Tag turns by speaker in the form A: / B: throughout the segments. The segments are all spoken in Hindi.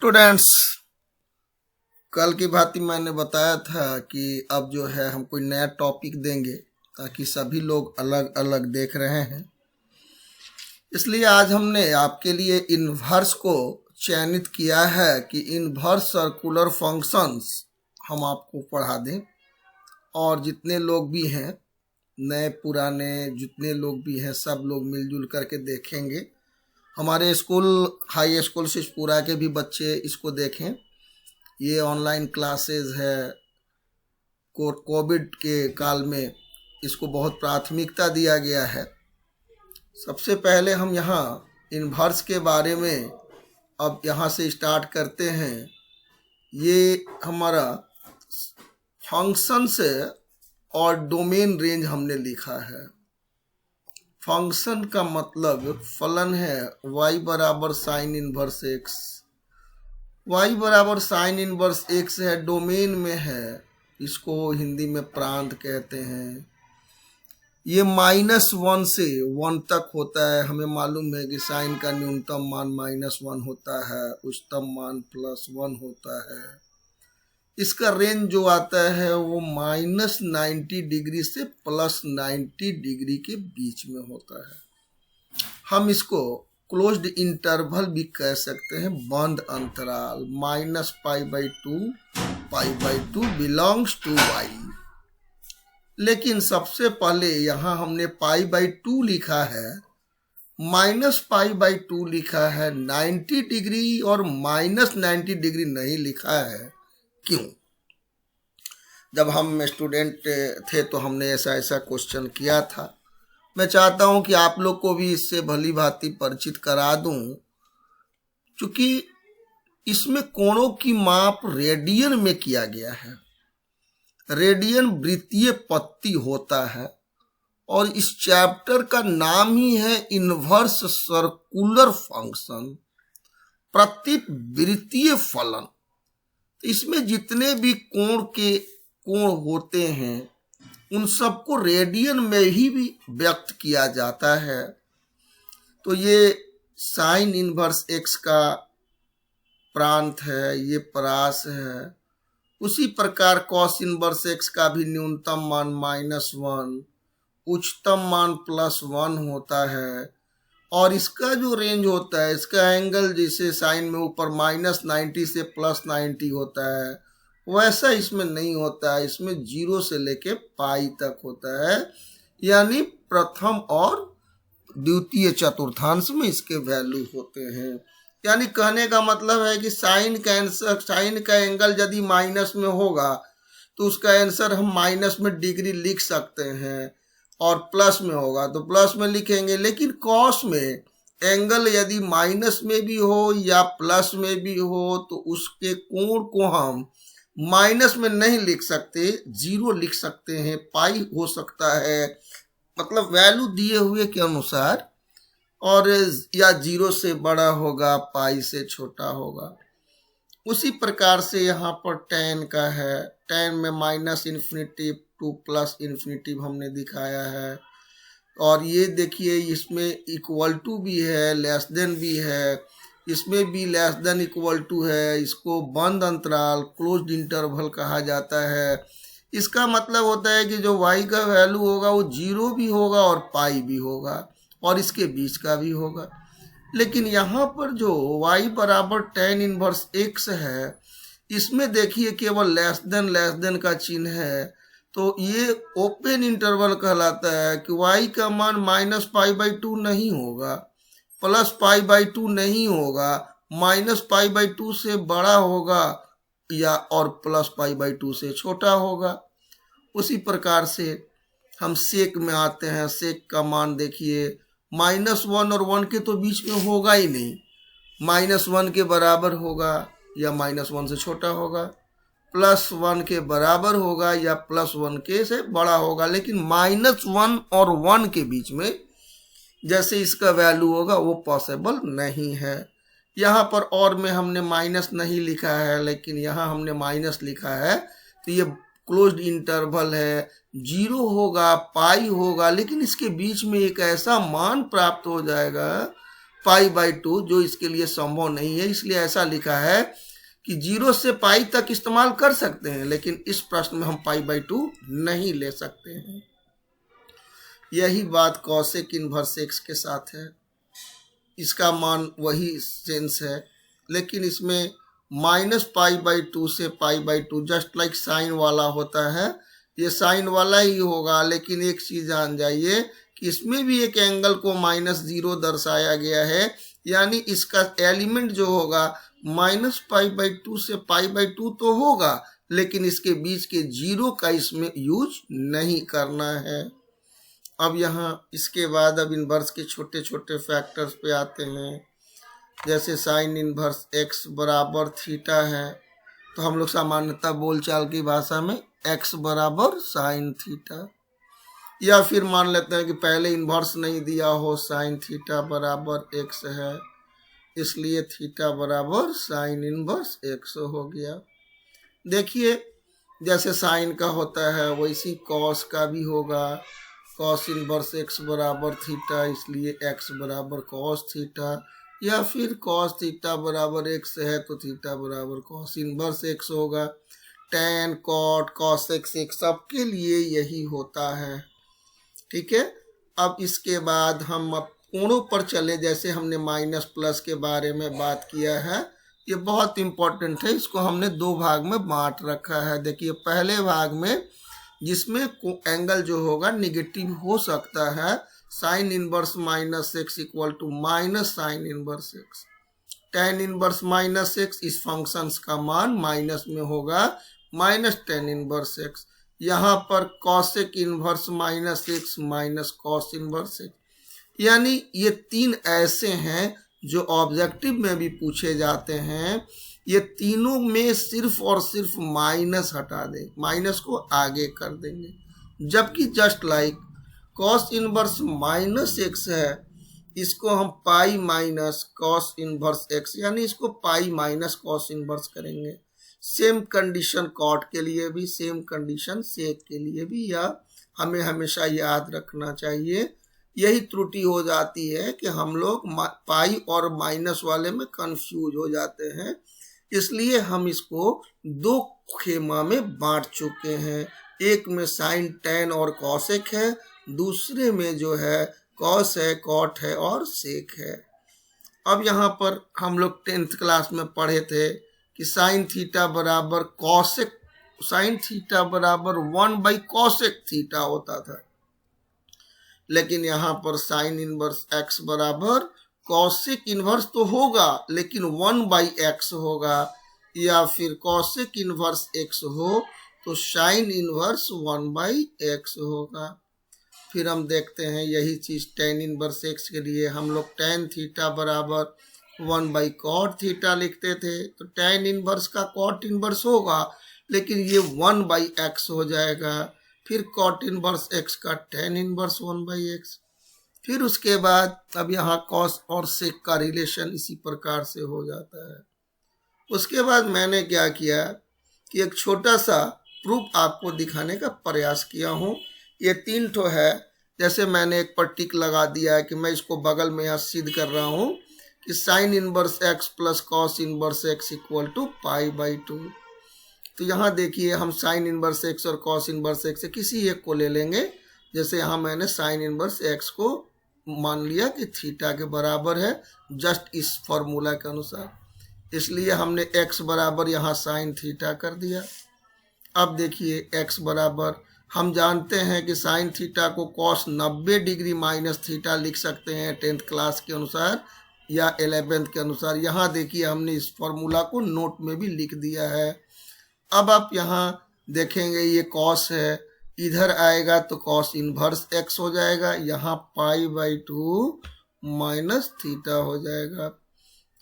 A: स्टूडेंट्स, कल की भांति मैंने बताया था कि अब जो है हम कोई नया टॉपिक देंगे ताकि सभी लोग अलग अलग देख रहे हैं। इसलिए आज हमने आपके लिए इन्वर्स को चयनित किया है कि इन्वर्स सर्कुलर फंक्शंस हम आपको पढ़ा दें। और जितने लोग भी हैं, नए पुराने जितने लोग भी हैं, सब लोग मिलजुल करके देखेंगे। हमारे स्कूल हाई स्कूल शिशपुरा के भी बच्चे इसको देखें। ये ऑनलाइन क्लासेस है। कोविड के काल में इसको बहुत प्राथमिकता दिया गया है। सबसे पहले हम यहाँ इन्वर्स के बारे में अब यहाँ से स्टार्ट करते हैं। ये हमारा फंक्शन से और डोमेन रेंज हमने लिखा है। फंक्शन का मतलब फलन है y बराबर साइन इनवर्स x। y बराबर साइन इनवर्स x है, डोमेन में है, इसको हिंदी में प्रांत कहते हैं। ये -1 से 1 तक होता है। हमें मालूम है कि साइन का न्यूनतम मान -1 होता है, उच्चतम मान +1 होता है। इसका रेंज जो आता है वो -90 डिग्री से +90 डिग्री के बीच में होता है। हम इसको क्लोज्ड इंटरवल भी कह सकते हैं, बंद अंतराल। -π/2 बिलोंग्स टू y। लेकिन सबसे पहले यहाँ हमने π/2 लिखा है, -π/2 लिखा है, 90 डिग्री और -90 डिग्री नहीं लिखा है। क्यों? जब हम स्टूडेंट थे तो हमने ऐसा क्वेश्चन किया था। मैं चाहता हूं कि आप लोग को भी इससे भली भांति परिचित करा दूं, क्योंकि इसमें कोणों की माप रेडियन में किया गया है। रेडियन वृत्तीय पत्ती होता है और इस चैप्टर का नाम ही है इन्वर्स सर्कुलर फंक्शन, प्रतिवृत्तीय फलन। इसमें जितने भी कोण होते हैं उन सबको रेडियन में ही भी व्यक्त किया जाता है। तो ये साइन इनवर्स x का प्रांत है, ये परास है। उसी प्रकार कॉस इनवर्स x का भी न्यूनतम मान -1, उच्चतम मान +1 होता है। और इसका जो रेंज होता है, इसका एंगल जैसे साइन में ऊपर -90 से +90 होता है, वैसा इसमें नहीं होता है। इसमें 0 से लेके पाई तक होता है, यानी प्रथम और द्वितीय चतुर्थांश में इसके वैल्यू होते हैं। यानी कहने का मतलब है कि साइन का एंगल यदि माइनस में होगा तो उसका आंसर हम माइनस में डिग्री लिख सकते हैं, और प्लस में होगा तो प्लस में लिखेंगे। लेकिन कॉस में एंगल यदि माइनस में भी हो या प्लस में भी हो तो उसके कोण को हम माइनस में नहीं लिख सकते, 0 लिख सकते हैं, पाई हो सकता है, मतलब वैल्यू दिए हुए के अनुसार, और या 0 से बड़ा होगा, पाई से छोटा होगा। उसी प्रकार से यहाँ पर tan का है। tan में -∞ टू +∞ हमने दिखाया है। और ये देखिए, इसमें इक्वल टू भी है, लेस देन भी है, इसमें भी लेस देन इक्वल टू है। इसको बंद अंतराल क्लोज्ड इंटरवल कहा जाता है। इसका मतलब होता है कि जो y का वैल्यू होगा वो 0 भी होगा और पाई भी होगा, और इसके बीच का भी होगा। लेकिन यहाँ पर जो y बराबर tan इनवर्स x है, इसमें देखिए केवल लेस देन का चिन्ह है। तो ये ओपन इंटरवल कहलाता है कि y का मान -π/2 नहीं होगा, +π/2 नहीं होगा, -π/2 से बड़ा होगा या और +π/2 से छोटा होगा। उसी प्रकार से हम सेक में आते हैं। सेक का मान देखिए, -1 और 1 के तो बीच में होगा ही नहीं, -1 के बराबर होगा या -1 से छोटा होगा, +1 के बराबर होगा या +1 के से बड़ा होगा। लेकिन -1 और 1 के बीच में जैसे इसका वैल्यू होगा वो पॉसिबल नहीं है। यहाँ पर और में हमने माइनस नहीं लिखा है, लेकिन यहाँ हमने माइनस लिखा है, तो ये क्लोज्ड इंटरवल है। 0 होगा, पाई होगा, लेकिन इसके बीच में एक ऐसा मान प्राप्त हो जाएगा π/2, जो इसके लिए संभव नहीं है, इसलिए ऐसा लिखा है कि 0 से पाई तक इस्तेमाल कर सकते हैं, लेकिन इस प्रश्न में हम π/2 नहीं ले सकते हैं। यही बात कॉसेक इनवर्स एक्स के साथ है, इसका मान वही सेंस है, लेकिन इसमें -π/2 से π/2 जस्ट लाइक साइन वाला होता है, ये साइन वाला ही होगा। लेकिन एक चीज जान जाइए कि इसमें भी एक एंगल को -0 दर्शाया गया है, यानी इसका एलिमेंट जो होगा -π/2 से π/2 तो होगा, लेकिन इसके बीच के 0 का इसमें यूज नहीं करना है। अब यहाँ इसके बाद अब इनवर्स के छोटे छोटे फैक्टर्स पे आते हैं। जैसे साइन इनवर्स एक्स बराबर थीटा है, तो हम लोग सामान्यतः बोलचाल की भाषा में एक्स बराबर साइन थीटा, या फिर मान लेते हैं कि पहले इनवर्स नहीं दिया हो, साइन थीटा बराबर एक्स है, इसलिए थीटा बराबर साइन इनवर्स एक्स हो गया। देखिए जैसे साइन का होता है वैसी कॉस का भी होगा, कॉस इनवर्स एक्स बराबर थीटा, इसलिए एक्स बराबर कॉस थीटा, या फिर कॉस थीटा बराबर एक्स है तो थीटा बराबर कॉस इनवर्स एक्स होगा। टैन, कॉट, कॉसेक, सेक सबके लिए यही होता है। ठीक है, अब इसके बाद हम अब कोणों पर चले। जैसे हमने माइनस प्लस के बारे में बात किया है, ये बहुत इंपॉर्टेंट है, इसको हमने दो भाग में बांट रखा है। देखिए पहले भाग में जिसमें एंगल जो होगा निगेटिव हो सकता है, sine inverse -x equal to minus sine inverse x, tan inverse -x, इस फंक्शन का मान माइनस में होगा माइनस tan इनवर्स x। यहाँ पर cosec inverse -x minus cos inverse x, यानी ये तीन ऐसे हैं जो ऑब्जेक्टिव में भी पूछे जाते हैं। ये तीनों में सिर्फ और सिर्फ माइनस हटा दें, माइनस को आगे कर देंगे। जबकि just like cos inverse -x है, इसको हम pi minus cos inverse x, यानी इसको पाई माइनस कॉस इनवर्स करेंगे। सेम कंडीशन कॉट के लिए भी, सेम कंडीशन सेक के लिए भी, या हमें हमेशा याद रखना चाहिए। यही त्रुटि हो जाती है कि हम लोग पाई और माइनस वाले में कंफ्यूज हो जाते हैं, इसलिए हम इसको दो खेमा में बांट चुके हैं। एक में साइन, टैन और कॉसेक है, दूसरे में जो है कॉस है, कॉट है और सेक है। अब यहाँ पर हम लोग 10th क्लास में पढ़े थे कि साइन थीटा बराबर कॉसेक, साइन थीटा बराबर 1/कॉसेक थीटा होता था, लेकिन यहाँ पर साइन इनवर्स x बराबर कॉसेक इनवर्स तो होगा लेकिन 1/x होगा, या फिर कॉसेक इनवर्स x हो तो साइन इनवर्स 1/x होगा। फिर हम देखते हैं यही चीज tan इनवर्स x के लिए हम लोग tan थीटा बराबर 1/कॉट थीटा लिखते थे, तो tan इनवर्स का कॉट इनवर्स होगा, लेकिन ये 1/x हो जाएगा। फिर कॉट इनवर्स x का tan इनवर्स 1/x। फिर उसके बाद अब यहाँ कॉस और सेक का रिलेशन इसी प्रकार से हो जाता है। उसके बाद मैंने क्या किया कि एक छोटा सा प्रूफ आपको दिखाने का प्रयास किया हूँ। ये 3 ठो है, जैसे मैंने एक पर टिक लगा दिया है कि मैं इसको बगल में यहाँ सिद्ध कर रहा हूँ कि sine inverse x plus cos inverse x equal to π/2। तो यहाँ देखिए हम साइन इनवर्स x और कॉस इनवर्स x से किसी एक को ले लेंगे। जैसे यहाँ मैंने साइन इनवर्स x को मान लिया कि थीटा के बराबर है, जस्ट इस फॉर्मूला के अनुसार, इसलिए हमने x बराबर यहाँ साइन थीटा कर दिया। अब देखिए x बराबर, हम जानते हैं कि साइन थीटा को कॉस 90 डिग्री माइनस थीटा लिख सकते हैं 10th क्लास के अनुसार या 11th के अनुसार। यहाँ देखिए हमने इस फॉर्मूला को नोट में भी लिख दिया है। अब आप यहाँ देखेंगे ये कॉस है, इधर आएगा तो कॉस इनवर्स x हो जाएगा, यहाँ π/2 माइनस थीटा हो जाएगा।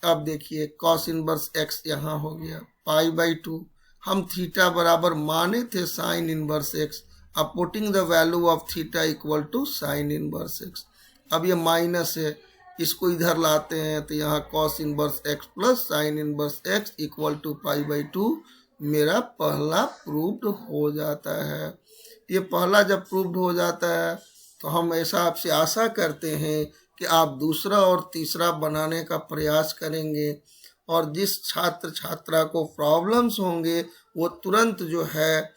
A: अब देखिए कॉस इनवर्स x यहाँ हो गया π/2, हम थीटा बराबर माने थे साइन इनवर्स x, अब putting the value of theta equal to sine inverse x। अब ये माइनस है, इसको इधर लाते हैं तो यहाँ cos inverse x plus sine inverse x equal to π/2 मेरा पहला प्रूव्ड हो जाता है। ये पहला जब प्रूव्ड हो जाता है तो हम ऐसा आपसे आशा करते हैं कि आप दूसरा और तीसरा बनाने का प्रयास करेंगे, और जिस छात्र छात्रा को प्रॉब्लम्स होंगे वो तुरंत जो है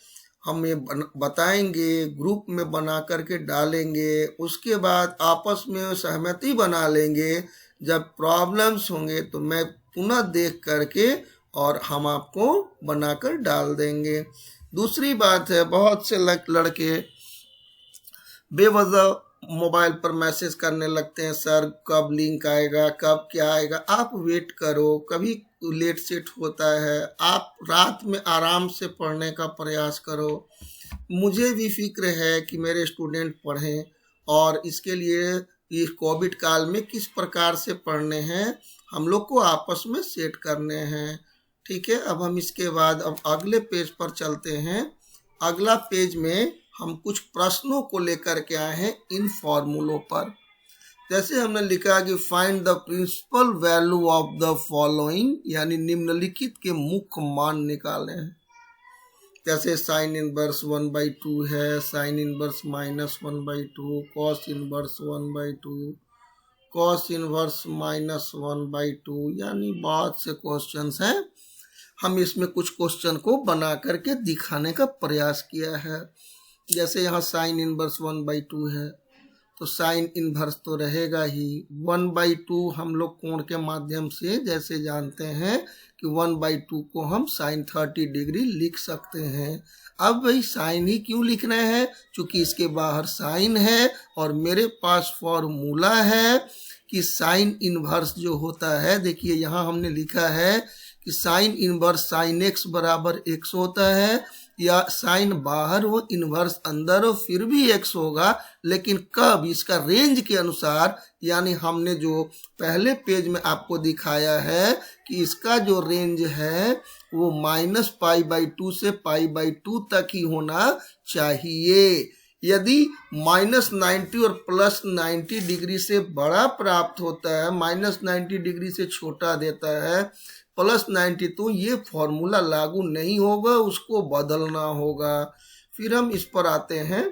A: हमें बताएंगे, ग्रुप में बना करके डालेंगे। उसके बाद आपस में सहमति बना लेंगे। जब प्रॉब्लम्स होंगे तो मैं पुनः देख करके और हम आपको बनाकर डाल देंगे। दूसरी बात है, बहुत से लड़के बेवजह मोबाइल पर मैसेज करने लगते हैं, सर कब लिंक आएगा, कब क्या आएगा। आप वेट करो, कभी लेट सेट होता है, आप रात में आराम से पढ़ने का प्रयास करो। मुझे भी फिक्र है कि मेरे स्टूडेंट पढ़ें, और इसके लिए इस कोविड काल में किस प्रकार से पढ़ने हैं हम लोग को आपस में सेट करने हैं। ठीक है, अब हम इसके बाद अब अगले पेज पर चलते हैं। अगला पेज में हम कुछ प्रश्नों को लेकर के आए हैं इन फॉर्मूलों पर। जैसे हमने लिखा कि find the principal value of the following, यानी निम्नलिखित के मुख्य मान निकाले हैं। जैसे साइन इनवर्स 1/2 है, sine inverse -1/2, cos inverse 1/2, cos inverse -1/2, यानी बहुत से क्वेश्चंस हैं। हम इसमें कुछ क्वेश्चन को बना करके दिखाने का प्रयास किया है। जैसे यहाँ साइन इनवर्स 1/2 है, तो साइन इनवर्स तो रहेगा ही। 1/2 हम लोग कोण के माध्यम से जैसे जानते हैं कि 1/2 को हम साइन 30 डिग्री लिख सकते हैं। अब भाई साइन ही क्यों लिख रहे हैं, क्योंकि इसके बाहर साइन है और मेरे पास फॉर्मूला है कि साइन इनवर्स जो होता है, देखिए यहाँ हमने लिखा है कि साइन इनवर्स साइन x बराबर x होता है, या साइन बाहर हो इनवर्स अंदर हो फिर भी x होगा, लेकिन कब, इसका रेंज के अनुसार। यानी हमने जो पहले पेज में आपको दिखाया है कि इसका जो रेंज है वो -π/2 से π/2 तक ही होना चाहिए। यदि -90 और +90 डिग्री से बड़ा प्राप्त होता है, -90 डिग्री से छोटा देता है, +90, तो ये फॉर्मूला लागू नहीं होगा, उसको बदलना होगा। फिर हम इस पर आते हैं,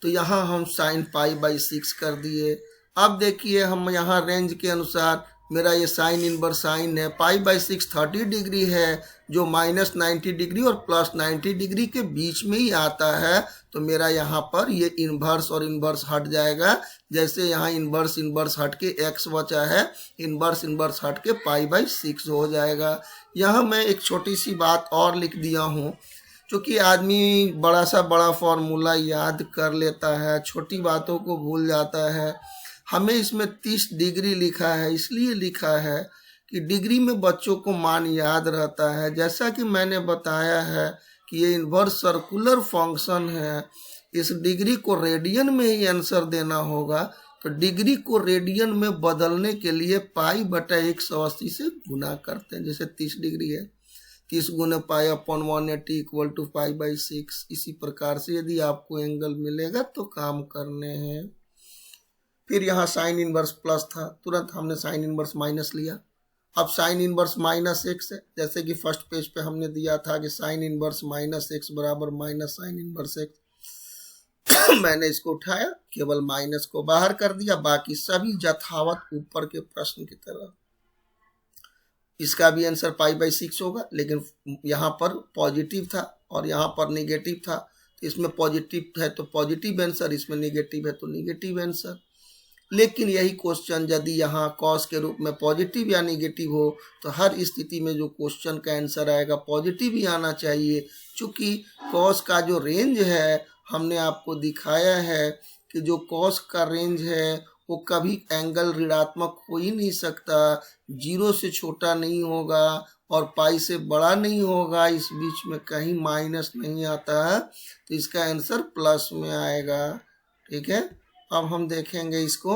A: तो यहाँ हम साइन π/6 कर दिए। अब देखिए हम यहाँ रेंज के अनुसार मेरा ये साइन इनवर्स साइन है, π/6 30 डिग्री है, जो -90 डिग्री और +90 डिग्री के बीच में ही आता है। तो मेरा यहाँ पर ये इनवर्स और इनवर्स हट जाएगा। जैसे यहाँ इनवर्स इनवर्स हट के x बचा है, इनवर्स इनवर्स हट के π/6 हो जाएगा। यहाँ मैं एक छोटी सी बात और लिख दिया हूँ, क्योंकि आदमी बड़ा सा बड़ा फॉर्मूला याद कर लेता है, छोटी बातों को भूल जाता है। हमें इसमें 30 डिग्री लिखा है, इसलिए लिखा है कि डिग्री में बच्चों को मान याद रहता है। जैसा कि मैंने बताया है कि ये इनवर्स सर्कुलर फंक्शन है, इस डिग्री को रेडियन में ही आंसर देना होगा। तो डिग्री को रेडियन में बदलने के लिए π/180 से गुना करते हैं। जैसे 30 डिग्री है, 30 गुना π/180 = π/6। इसी प्रकार से यदि आपको एंगल मिलेगा तो काम करने हैं। फिर यहाँ साइन इनवर्स प्लस था, तुरंत हमने साइन इनवर्स माइनस लिया। अब साइन इनवर्स -x है, जैसे कि फर्स्ट पेज पे हमने दिया था कि साइन इनवर्स -x बराबर -साइन इनवर्स x। मैंने इसको उठाया, केवल माइनस को बाहर कर दिया, बाकी सभी यथावत ऊपर के प्रश्न की तरह। इसका भी आंसर π/6 होगा, लेकिन यहाँ पर पॉजिटिव था और यहाँ पर निगेटिव था। तो इसमें पॉजिटिव है तो पॉजिटिव आंसर, इसमें निगेटिव है तो निगेटिव आंसर। लेकिन यही क्वेश्चन यदि यहाँ कॉस के रूप में पॉजिटिव या निगेटिव हो, तो हर स्थिति में जो क्वेश्चन का आंसर आएगा पॉजिटिव ही आना चाहिए। चूँकि कॉस का जो रेंज है हमने आपको दिखाया है कि जो कॉस का रेंज है वो कभी एंगल ऋणात्मक हो ही नहीं सकता, 0 से छोटा नहीं होगा और π से बड़ा नहीं होगा, इस बीच में कहीं माइनस नहीं आता है, तो इसका आंसर प्लस में आएगा। ठीक है, अब हम देखेंगे इसको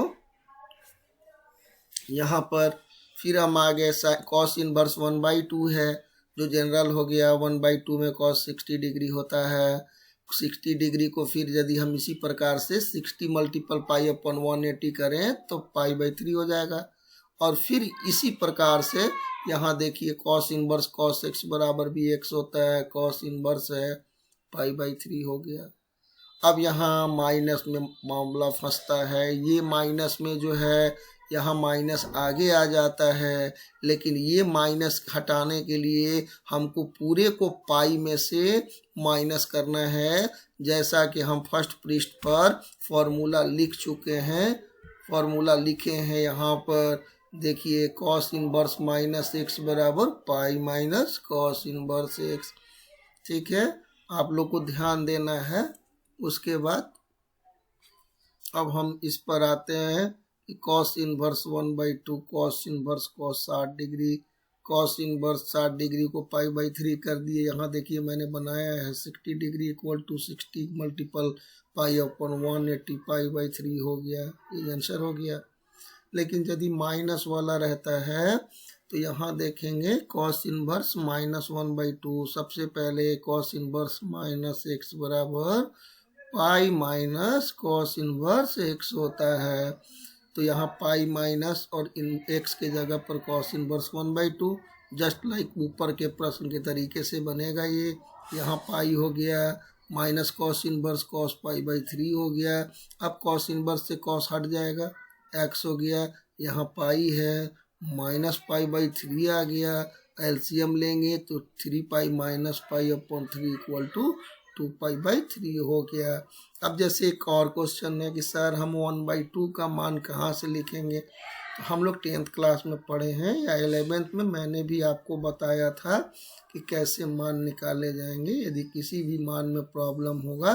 A: यहाँ पर। फिर हम आगे कॉस इनवर्स 1/2 है, जो जनरल हो गया। 1/2 में कॉस 60 डिग्री होता है। 60 डिग्री को फिर यदि हम इसी प्रकार से 60 × π/180 करें तो π/3 हो जाएगा। और फिर इसी प्रकार से यहाँ देखिए कॉस इनवर्स कॉस x बराबर भी x होता है, कॉस इनवर्स है π/3 हो गया। अब यहाँ माइनस में मामला फंसता है, ये माइनस में जो है यहाँ माइनस आगे आ जाता है, लेकिन ये माइनस हटाने के लिए हमको पूरे को पाई में से माइनस करना है। जैसा कि हम फर्स्ट पृष्ठ पर फॉर्मूला लिख चुके हैं, फॉर्मूला लिखे हैं यहाँ पर देखिए, कॉस इनवर्स माइनस एक्स बराबर pi minus cos inverse x. ठीक है, आप लोग को ध्यान देना है। उसके बाद अब हम इस पर आते हैं कि cos inverse 1/2 cos inverse cos 60 degree, cos inverse 60 degree को पाई बाई 3 कर दिए। यहाँ देखिए मैंने बनाया है 60 degree equal to 60 multiple pi upon 180 pi by 3 हो गया, ये आंसर हो गया। लेकिन यदि माइनस वाला रहता है तो यहाँ देखेंगे कॉस इनवर्स -1/2, सबसे पहले कॉस इनवर्स माइनस एक्स बराबर pi minus cos inverse x होता है। तो यहाँ पाई माइनस और इन एक्स के जगह पर कॉस इनवर्स 1/2, जस्ट लाइक ऊपर के प्रश्न के तरीके से बनेगा ये। यहाँ पाई हो गया minus cos inverse cos pi by 3 हो गया। अब कॉस इनवर्स से कॉस हट जाएगा, एक्स हो गया, यहाँ पाई है माइनस पाई बाई 3 आ गया। एलसीएम लेंगे तो 3 pi minus pi upon 3 equal to 2 pi by 3 हो गया। अब जैसे एक और क्वेश्चन है कि सर हम 1/2 का मान कहाँ से लिखेंगे, तो हम लोग 10th क्लास में पढ़े हैं या 11th में मैंने भी आपको बताया था कि कैसे मान निकाले जाएंगे। यदि किसी भी मान में प्रॉब्लम होगा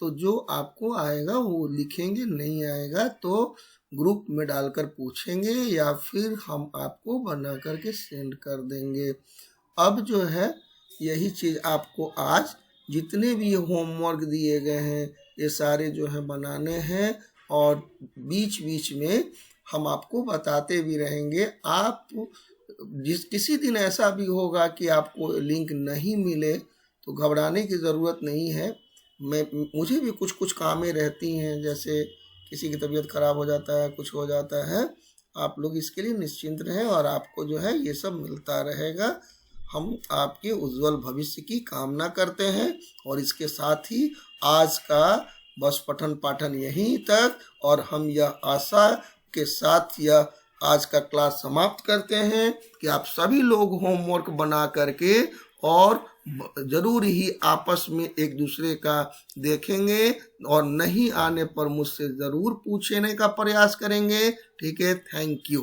A: तो जो आपको आएगा वो लिखेंगे, नहीं आएगा तो ग्रुप में डालकर पूछेंगे या फिर हम आपको बना करके सेंड कर देंगे। अब जो है यही चीज़ आपको आज जितने भी होमवर्क दिए गए हैं ये सारे जो है बनाने हैं, और बीच बीच में हम आपको बताते भी रहेंगे। आप किसी दिन ऐसा भी होगा कि आपको लिंक नहीं मिले तो घबराने की ज़रूरत नहीं है। मुझे भी कुछ कामें रहती हैं, जैसे किसी की तबीयत खराब हो जाता है, कुछ हो जाता है। आप लोग इसके लिए निश्चिंत रहें और आपको जो है ये सब मिलता रहेगा। हम आपके उज्जवल भविष्य की कामना करते हैं, और इसके साथ ही आज का बस पठन पाठन यहीं तक, और हम यह आशा के साथ यह आज का क्लास समाप्त करते हैं कि आप सभी लोग होमवर्क बना करके और जरूर ही आपस में एक दूसरे का देखेंगे, और नहीं आने पर मुझसे ज़रूर पूछने का प्रयास करेंगे। ठीक है, थैंक यू।